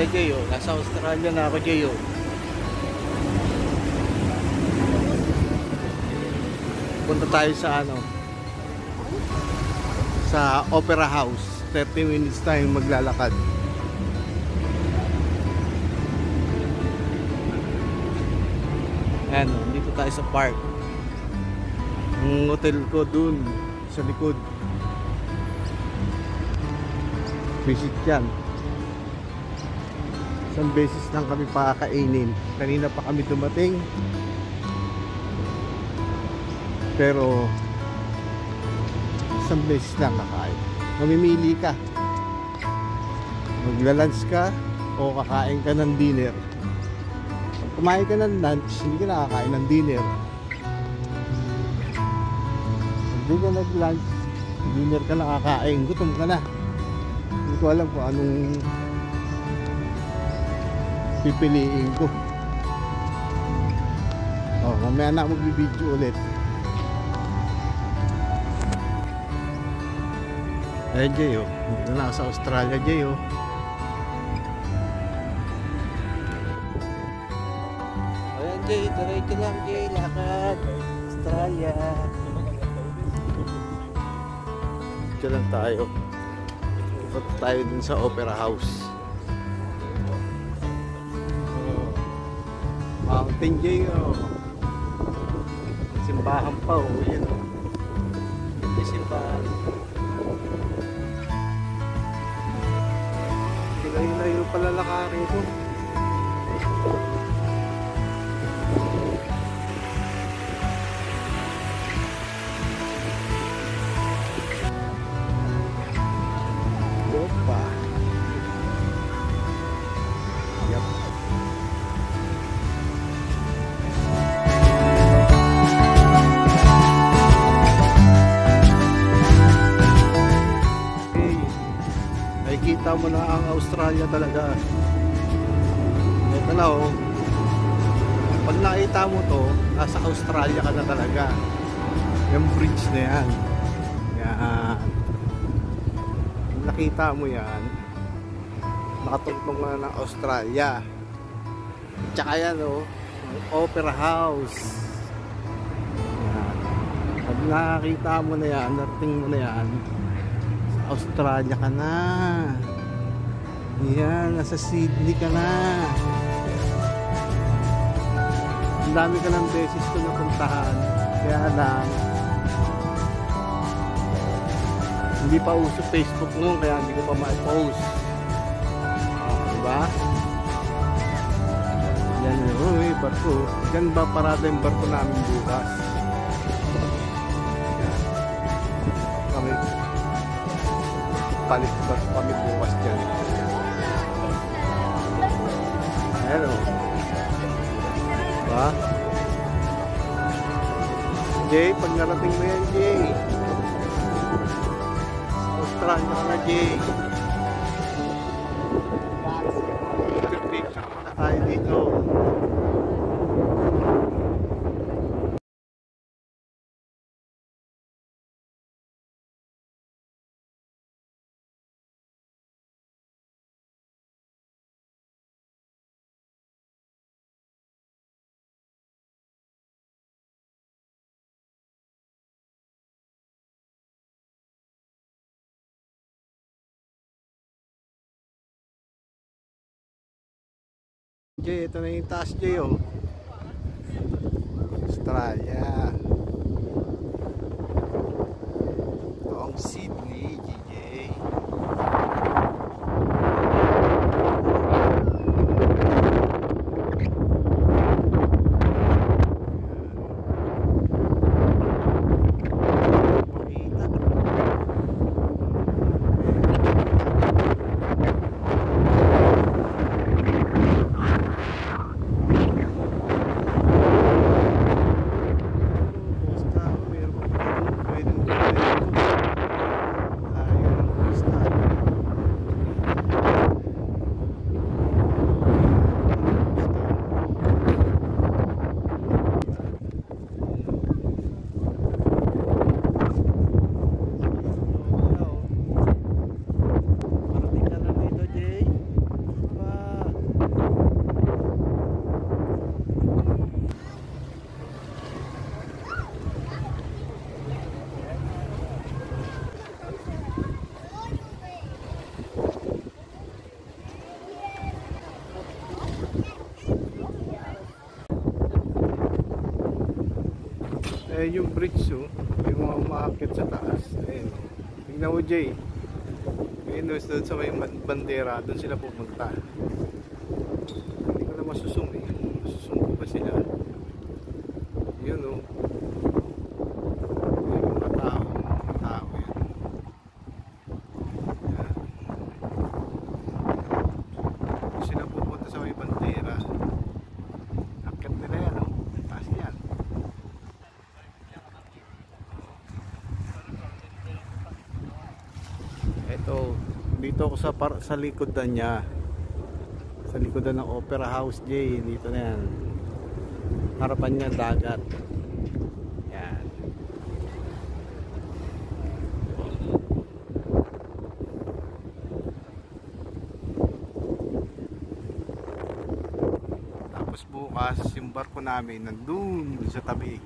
Australia, Jay, oh. Nasa Australia na ako, Jay, oh. Punta tayo sa ano, sa Opera House. 30 minutes tayong maglalakad. Ayan, oh, dito tayo sa park. Ang hotel ko dun sa likod. Visit yan. Isang beses lang kami pakakainin. Kanina pa kami dumating. Pero isang beses lang kakain. Mamimili ka. Magla-lunch ka o kakain ka ng dinner. Pag kumain ka ng lunch, hindi ka nakakain ng dinner. Pag di ka nag-lunch, dinner ka nakakain. Gutom ka na. Hindi ko alam kung anong pipiliin ko. Oh, mamaya na magbibideo ulit. Ayan, Jay, oh. Dito na ako sa Australia, Jay, oh. Ayan, Jay, diretso lang, Jay. Lakad. Australia. Dito lang tayo. Punta tayo dun sa Opera House. Oh. Mountain, Jay, oh. Simbahan pa, oh. Yan, oh. May simbahan. Layo-layo pala lakarin ko. Opa. Yep. Nakikita mo na ang Australia talaga. Ito na, oh. Pag nakita mo to, nasa Australia ka na talaga. Yung bridge na yan. Yan. Pag nakita mo yan, nakatungtong na ng Australia. Tsaka yan, oh, Opera House. Yan. Pag nakita mo na yan, narating mo na yan, Australia ka na. Yan, nasa Sydney ka na. Ang dami ka ng beses ito napuntahan. Kaya lang, hindi pa uso Facebook noon, kaya hindi ko pa ma-post. Diba? Yan yun, uy, barko. Diyan ba parada yung barko namin bukas? Yan. Kami palit ba kami bukas dyan. Hello. Diba? Jay, pag narating mo yan, Jay. Australia ka na, Jay. Picture muna tayo dito. Jay, ito na yung taas, Jay, oh. Australia. Ito ang Sydney, Jay. Ayun yung bridge, oh. Yung mga umaakit sa taas. Ayun. Tingnan mo, Jay. Ayun, doon sa may bandera, doon sila pupunta. Hindi ko na masusum eh. Masusum ko ba sila? Yun, oh. Ayun, mga tao. Mga tao yan. Yan. Doon sila pupunta sa may bandera. Akit nila yan, oh. Taas yan. Ito, dito ako sa likodan niya. Sa likodan ng Opera House, J. Dito na yan. Harapan niya dagat. Yan. Tapos bukas yung barko namin nandun sa tabi.